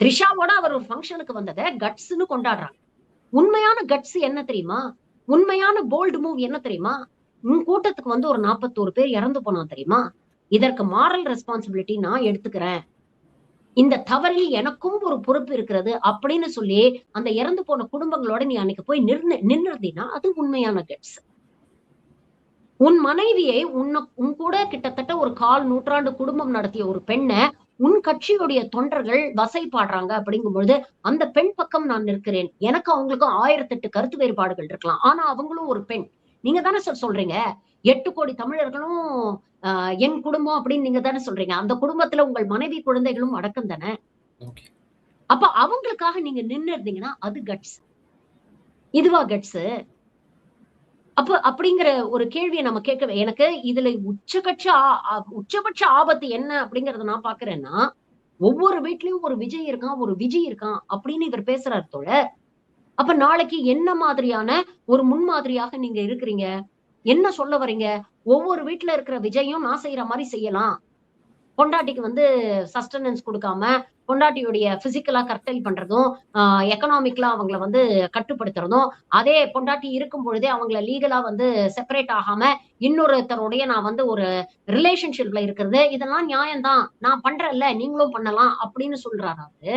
த்ரிஷாவோட அவர் ஒரு ஃபங்ஷனுக்கு வந்தத கட்ஸ்ன்னு கொண்டாடுறாங்க. உண்மையான கட்ஸ் என்ன தெரியுமா? உண்மையான போல்ட் மூவ் என்ன தெரியுமா? உன் கூட்டத்துக்கு வந்து ஒரு 41 பேர் இறந்து போனா தெரியுமா? இதற்கு மாரல் ரெஸ்பான்சிபிலிட்டி நான் எடுத்துக்கிறேன். இந்த தவறில் எனக்கும் ஒரு பொறுப்பு இருக்கிறது அப்படின்னு சொல்லி, அந்த இறந்து போன குடும்பங்களோட நீ அன்னைக்கு போய் நின்னுருந்தீன்னா, அது உண்மையான கட்ஸ். உன் மனைவியை உன் கூட கிட்டத்தட்ட ஒரு 1/4 நூற்றாண்டு குடும்பம் நடத்திய ஒரு பெண்ண, உன் கட்சியுடைய தொண்டர்கள் வசைபாடுறாங்க அப்படிங்கும்பொழுது, அந்த பெண் பக்கம் நான் நிற்கிறேன். எனக்கு அவங்களுக்கும் 1008 கருத்து வேறுபாடுகள் இருக்கலாம். ஆனா அவங்களும் ஒரு பெண். நீங்க தானே சொல்றீங்க. 8,00,00,000 தமிழர்களும் என் குடும்பம் அப்படின்னு நீங்க தானே சொல்றீங்க. அந்த குடும்பத்துல உங்கள் மனைவி, குழந்தைகளும் அடக்கம் தானே. ஓகே. அப்ப அவங்களுக்காக நீங்க நின்னு இருந்தீங்கன்னா, அது கட்ஸ். இதுவா கட்ஸ்? அப்ப அப்படிங்கிற ஒரு கேள்விய நம்ம கேட்க எனக்கு இதுல உச்சபட்ச ஆபத்து என்ன அப்படிங்கறத நான் பார்க்கிறேன்னா, ஒவ்வொரு வீட்லயும் ஒரு விஜய் இருக்கான், ஒரு விஜய் இருக்கான் அப்படின்னு இவர் பேசுறாரு தோழர். அப்ப நாளைக்கு என்ன மாதிரியான ஒரு முன்மாதிரியாக நீங்க இருக்கிறீங்க? என்ன சொல்ல வர்றீங்க? ஒவ்வொரு வீட்ல இருக்கிற விஜயும் நான் செய்யற மாரி செய்யலாம். பொண்டாட்டிக்கு வந்து சஸ்டெனன்ஸ் குடுக்காம, பொண்டாட்டியுடைய பிசிக்கலா கர்டைல் பண்றதும், எக்கனாமிக்கலா அவங்கள வந்து கட்டுப்படுத்துறதும், அதே பொண்டாட்டி இருக்கும் பொழுதே அவங்கள லீகலா வந்து செப்பரேட் ஆகாம, இன்னொருத்தருடைய நான் வந்து ஒரு ரிலேஷன்ஷிப்ல இருக்கிறது, இதெல்லாம் நியாயம் தான். நான் பண்றேன்ல, நீங்களும் பண்ணலாம் அப்படின்னு சொல்றாரா அவரு?